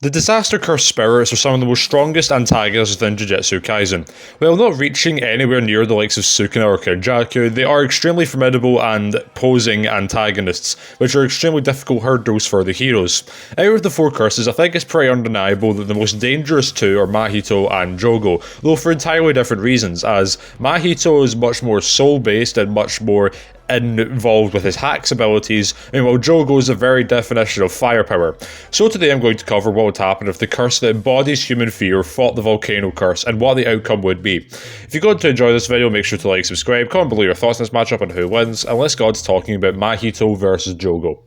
The Disaster Cursed Spirits are some of the most strongest antagonists within Jujutsu Kaisen. While not reaching anywhere near the likes of Sukuna or Kenjaku, they are extremely formidable and posing antagonists, which are extremely difficult hurdles for the heroes. Out of the four curses, I think it's pretty undeniable that the most dangerous two are Mahito and Jogo, though for entirely different reasons, as Mahito is much more soul-based and much more involved with his hacks abilities, and while Jogo is the very definition of firepower. So today I'm going to cover what would happen if the curse that embodies human fear fought the volcano curse, and what the outcome would be. If you're going to enjoy this video, make sure to like, subscribe, comment below your thoughts on this matchup and who wins, and let's get on to talking about Mahito versus Jogo.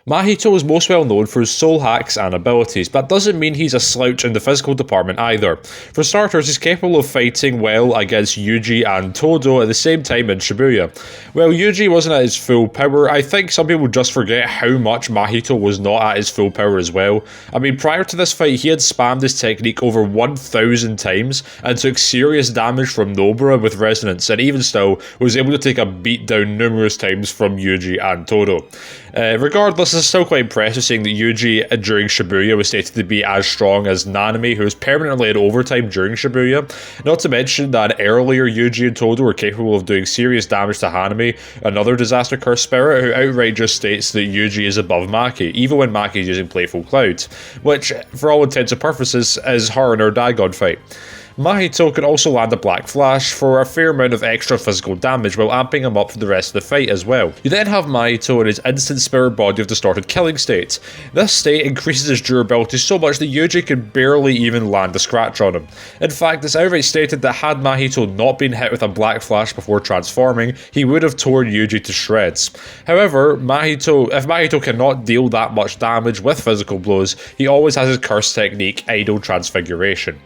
Mahito is most well known for his soul hacks and abilities, but that doesn't mean he's a slouch in the physical department either. For starters, he's capable of fighting well against Yuji and Todo at the same time in Shibuya. While Yuji wasn't at his full power, I think some people just forget how much Mahito was not at his full power as well. I mean, prior to this fight, he had spammed his technique over 1,000 times and took serious damage from Nobara with resonance, and even still was able to take a beat down numerous times from Yuji and Todo. Regardless, it's still quite impressive seeing that Yuji during Shibuya was stated to be as strong as Nanami, who was permanently in overtime during Shibuya. Not to mention that earlier Yuji and Todo were capable of doing serious damage to Hanami, another disaster cursed spirit, who outright just states that Yuji is above Maki, even when Maki is using Playful Cloud, which, for all intents and purposes, is her in her Dagon fight. Mahito can also land a Black Flash for a fair amount of extra physical damage while amping him up for the rest of the fight as well. You then have Mahito in his instant spirit body of distorted killing state. This state increases his durability so much that Yuji can barely even land a scratch on him. In fact, it's outright stated that had Mahito not been hit with a Black Flash before transforming, he would have torn Yuji to shreds. However, if Mahito cannot deal that much damage with physical blows, he always has his curse technique, Idle Transfiguration.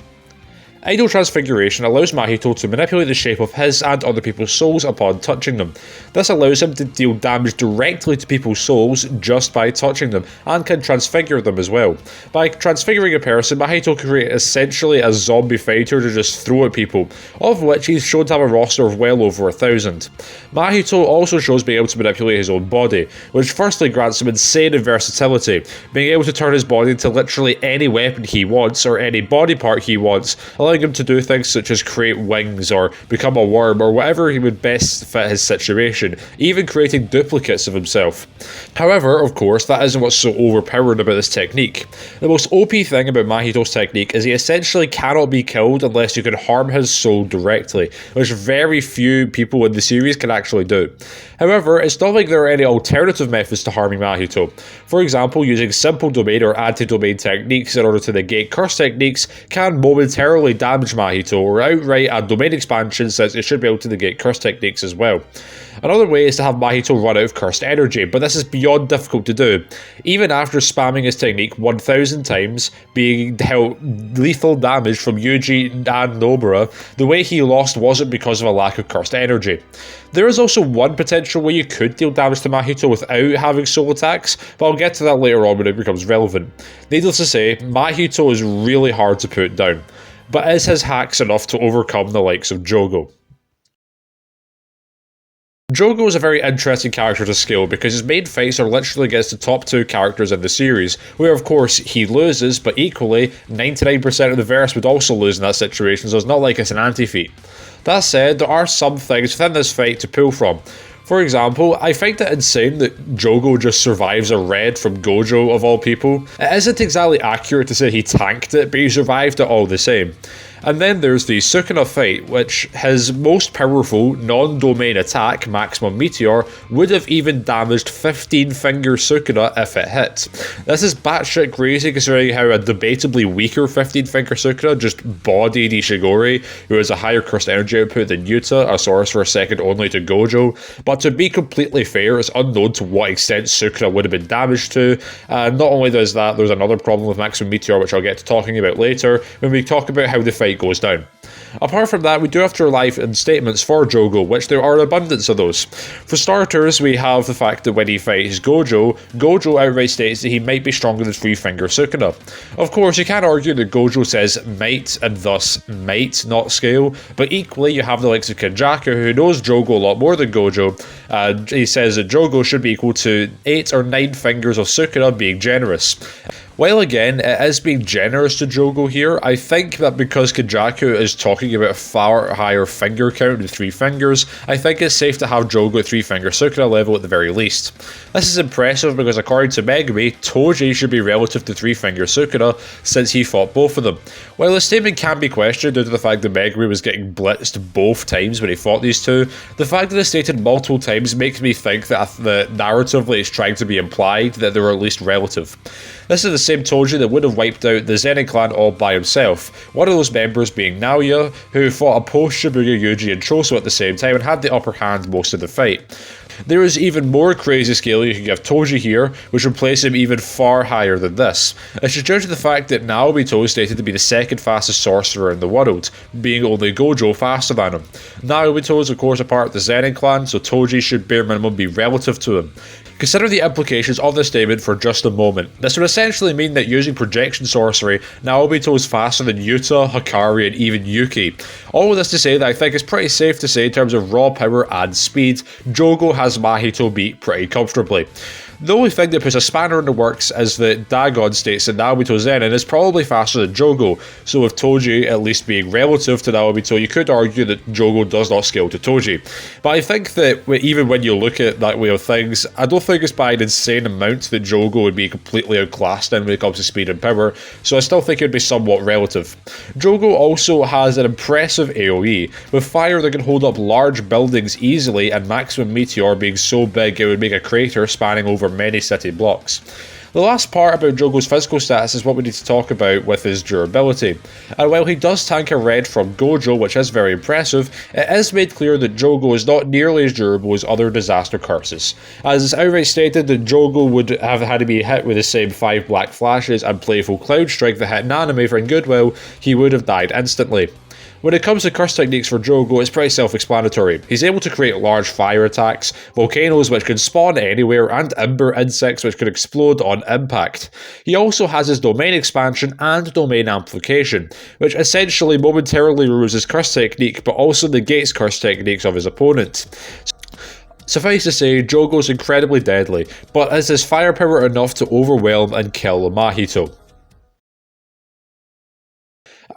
Idle Transfiguration allows Mahito to manipulate the shape of his and other people's souls upon touching them. This allows him to deal damage directly to people's souls just by touching them, and can transfigure them as well. By transfiguring a person, Mahito can create essentially a zombie fighter to just throw at people, of which he's shown to have a roster of well over 1,000. Mahito also shows being able to manipulate his own body, which firstly grants him insane versatility, being able to turn his body into literally any weapon he wants or any body part he wants, allowing him to do things such as create wings or become a worm or whatever he would best fit his situation, even creating duplicates of himself. However, of course, that isn't what's so overpowered about this technique. The most OP thing about Mahito's technique is he essentially cannot be killed unless you can harm his soul directly, which very few people in the series can actually do. However, it's not like there are any alternative methods to harming Mahito. For example, using simple domain or anti-domain techniques in order to negate curse techniques can momentarily damage Mahito, or outright add domain expansion since it should be able to negate curse techniques as well. Another way is to have Mahito run out of cursed energy, but this is beyond difficult to do. Even after spamming his technique 1,000 times, being dealt lethal damage from Yuji and Nobara, the way he lost wasn't because of a lack of cursed energy. There is also one potential way you could deal damage to Mahito without having soul attacks, but I'll get to that later on when it becomes relevant. Needless to say, Mahito is really hard to put down, but is his hacks enough to overcome the likes of Jogo? Jogo is a very interesting character to scale because his main fights are literally against the top two characters in the series, where of course he loses, but equally 99% of the verse would also lose in that situation, so it's not like it's an anti-feat. That said, there are some things within this fight to pull from. For example, I find it insane that Jogo just survives a red from Gojo of all people. It isn't exactly accurate to say he tanked it, but he survived it all the same. And then there's the Sukuna fight, which his most powerful non-domain attack, Maximum Meteor, would have even damaged 15-finger Sukuna if it hit. This is batshit crazy considering how a debatably weaker 15-finger Sukuna just bodied Ishigori, who has a higher cursed energy output than Yuta, a sorcerer second only to Gojo. But to be completely fair, it's unknown to what extent Sukuna would have been damaged to. And not only does that, there's another problem with Maximum Meteor, which I'll get to talking about later when we talk about how the fight goes down. Apart from that, we do have to rely on statements for Jogo, which there are an abundance of those. For starters, we have the fact that when he fights Gojo, Gojo outright states that he might be stronger than Three-Finger Sukuna. Of course, you can argue that Gojo says might and thus might not scale, but equally you have the likes of Kenjaku, who knows Jogo a lot more than Gojo, and he says that Jogo should be equal to 8 or 9 fingers of Sukuna, being generous. While again, it is being generous to Jogo here, I think that because Kenjaku is talking about a far higher finger count with 3 fingers, I think it's safe to have Jogo at 3 finger Sukuna level at the very least. This is impressive because according to Megumi, Toji should be relative to 3 finger Sukuna since he fought both of them. While the statement can be questioned due to the fact that Megumi was getting blitzed both times when he fought these two, the fact that it's stated multiple times makes me think that narratively it's trying to be implied that they were at least relative. This is the same Toji that would have wiped out the Zenin clan all by himself, one of those members being Naoya, who fought a post-Shibuya Yuji and Choso at the same time and had the upper hand most of the fight. There is even more crazy scale you can give Toji here, which would place him even far higher than this. It's just due to the fact that Naobito is stated to be the second fastest sorcerer in the world, being only Gojo faster than him. Naobito is of course a part of the Zenin clan, so Toji should bare minimum be relative to him. Consider the implications of this statement for just a moment. This would essentially mean that using projection sorcery, Naobito is faster than Yuta, Hikari, and even Yuki. All of this to say that I think it's pretty safe to say in terms of raw power and speed, Jogo has Mahito beat pretty comfortably. The only thing that puts a spanner in the works is that Dagon states that Naobito Zenin is probably faster than Jogo, so with Toji at least being relative to Naobito, you could argue that Jogo does not scale to Toji. But I think that even when you look at that way of things, I don't think it's by an insane amount that Jogo would be completely outclassed in when it comes to speed and power, so I still think it would be somewhat relative. Jogo also has an impressive AoE, with fire that can hold up large buildings easily and maximum meteor being so big it would make a crater spanning over many city blocks. The last part about Jogo's physical stats is what we need to talk about with his durability. And while he does tank a red from Gojo, which is very impressive, it is made clear that Jogo is not nearly as durable as other disaster curses. As it's outright stated that Jogo would have had to be hit with the same 5 black flashes and playful cloud strike that hit Nanami for Goodwill, he would have died instantly. When it comes to curse techniques for Jogo, it's pretty self-explanatory. He's able to create large fire attacks, volcanoes which can spawn anywhere, and ember insects which can explode on impact. He also has his domain expansion and domain amplification, which essentially momentarily removes his curse technique but also negates curse techniques of his opponent. Suffice to say, Jogo is incredibly deadly, but is his firepower enough to overwhelm and kill Mahito?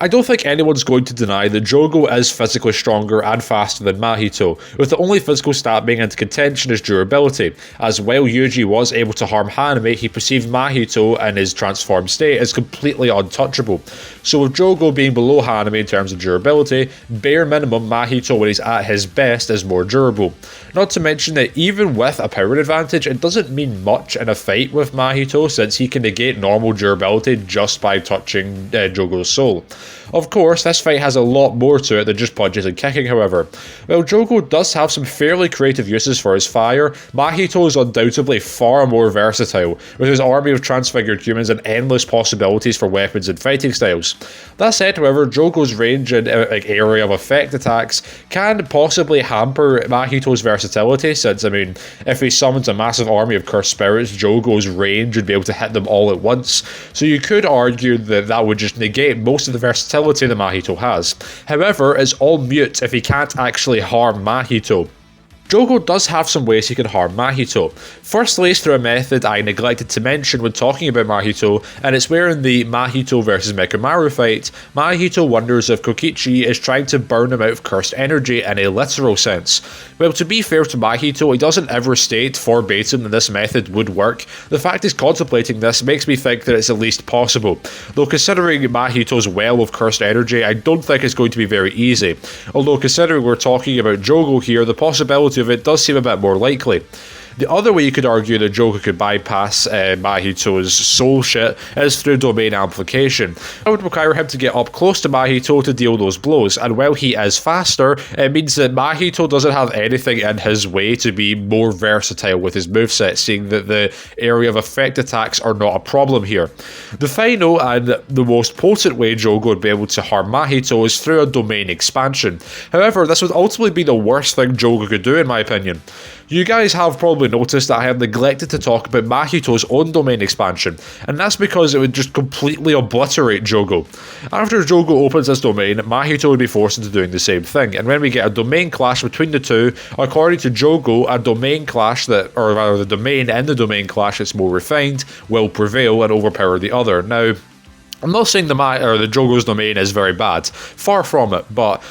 I don't think anyone's going to deny that Jogo is physically stronger and faster than Mahito, with the only physical stat being into contention is durability, as while Yuji was able to harm Hanami, he perceived Mahito in his transformed state as completely untouchable. So with Jogo being below Hanami in terms of durability, bare minimum Mahito when he's at his best is more durable. Not to mention that even with a power advantage, it doesn't mean much in a fight with Mahito since he can negate normal durability just by touching Jogo's soul. Of course, this fight has a lot more to it than just punches and kicking, however. While Jogo does have some fairly creative uses for his fire, Mahito is undoubtedly far more versatile, with his army of transfigured humans and endless possibilities for weapons and fighting styles. That said, however, Jogo's range and area of effect attacks can possibly hamper Mahito's versatility, since, if he summons a massive army of cursed spirits, Jogo's range would be able to hit them all at once, so you could argue that that would just negate most of the versatility that Mahito has. However, it's all mute if he can't actually harm Mahito. Jogo does have some ways he can harm Mahito. Firstly, it's through a method I neglected to mention when talking about Mahito, and it's where in the Mahito vs Mechamaru fight, Mahito wonders if Kokichi is trying to burn him out of cursed energy in a literal sense. Well, to be fair to Mahito, he doesn't ever state verbatim that this method would work. The fact he's contemplating this makes me think that it's at least possible, though considering Mahito's well of cursed energy, I don't think it's going to be very easy. Although considering we're talking about Jogo here, the possibility of it does seem a bit more likely. The other way you could argue that Jogo could bypass Mahito's soul shit is through domain amplification. It would require him to get up close to Mahito to deal those blows, and while he is faster, it means that Mahito doesn't have anything in his way to be more versatile with his moveset, seeing that the area of effect attacks are not a problem here. The final and the most potent way Jogo would be able to harm Mahito is through a domain expansion. However, this would ultimately be the worst thing Jogo could do in my opinion. You guys have probably noticed that I have neglected to talk about Mahito's own domain expansion, and that's because it would just completely obliterate Jogo. After Jogo opens his domain, Mahito would be forced into doing the same thing, and when we get a domain clash between the two, according to Jogo, a domain clash or rather the domain and the domain clash that's more refined will prevail and overpower the other. Now, I'm not saying the Jogo's domain is very bad, far from it, but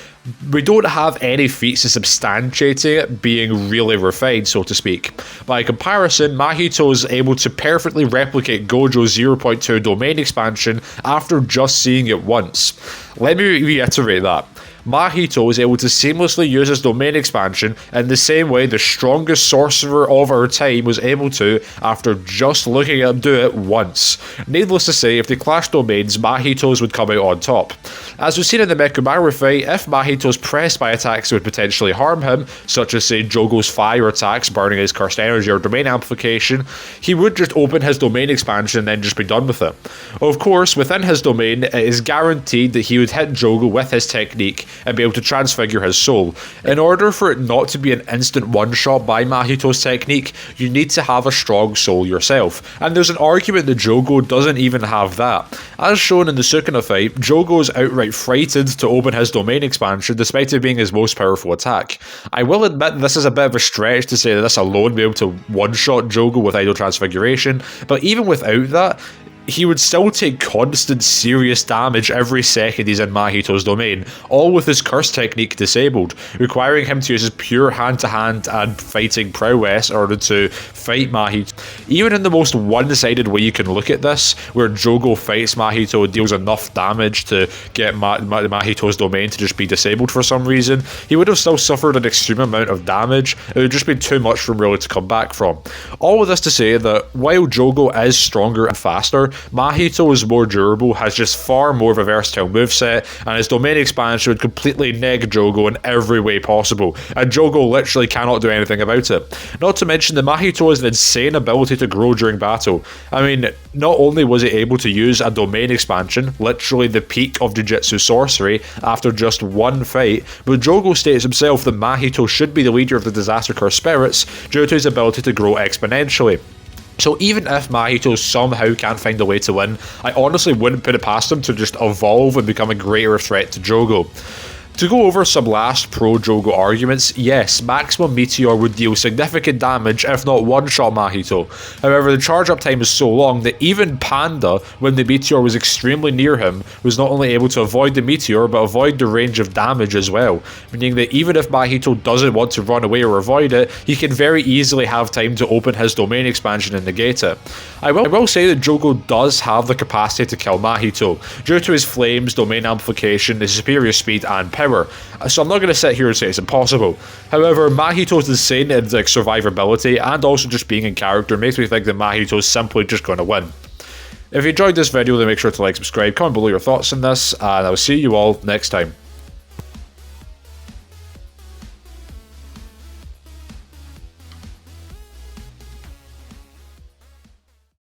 we don't have any feats to substantiating it being really refined, so to speak. By comparison, Mahito is able to perfectly replicate Gojo's 0.2 domain expansion after just seeing it once. Let me reiterate that. Mahito is able to seamlessly use his domain expansion in the same way the strongest sorcerer of our time was able to after just looking at him do it once. Needless to say, if they clashed domains, Mahito's would come out on top. As we've seen in the Mekumaru fight, if Mahito's pressed by attacks that would potentially harm him, such as say Jogo's fire attacks, burning his cursed energy or domain amplification, he would just open his domain expansion and then just be done with it. Of course, within his domain, it is guaranteed that he would hit Jogo with his technique and be able to transfigure his soul. In order for it not to be an instant one-shot by Mahito's technique, you need to have a strong soul yourself, and there's an argument that Jogo doesn't even have that. As shown in the Sukuna fight, Jogo is outright frightened to open his domain expansion despite it being his most powerful attack. I will admit this is a bit of a stretch to say that this alone would be able to one-shot Jogo with Idol Transfiguration, but even without that, he would still take constant serious damage every second he's in Mahito's domain, all with his curse technique disabled, requiring him to use his pure hand-to-hand and fighting prowess in order to fight Mahito. Even in the most one-sided way you can look at this, where Jogo fights Mahito and deals enough damage to get Mahito's domain to just be disabled for some reason, he would have still suffered an extreme amount of damage. It would just be too much for him really to come back from. All of this to say that while Jogo is stronger and faster, Mahito is more durable, has just far more of a versatile moveset, and his domain expansion would completely neg Jogo in every way possible, and Jogo literally cannot do anything about it. Not to mention that Mahito has an insane ability to grow during battle. I mean, not only was he able to use a domain expansion, literally the peak of Jujutsu sorcery, after just one fight, but Jogo states himself that Mahito should be the leader of the Disaster Curse Spirits due to his ability to grow exponentially. So even if Mahito somehow can't find a way to win, I honestly wouldn't put it past him to just evolve and become a greater threat to Jogo. To go over some last pro-Jogo arguments, yes, Maximum Meteor would deal significant damage if not one-shot Mahito. However, the charge-up time is so long that even Panda, when the Meteor was extremely near him, was not only able to avoid the Meteor, but avoid the range of damage as well, meaning that even if Mahito doesn't want to run away or avoid it, he can very easily have time to open his domain expansion and negate it. I will say that Jogo does have the capacity to kill Mahito, due to his flames, domain amplification, his superior speed and power. So I'm not going to sit here and say it's impossible. However, Mahito's insane in survivability and also just being in character makes me think that Mahito's simply just going to win. If you enjoyed this video, then make sure to like, subscribe, comment below your thoughts on this, and I'll see you all next time.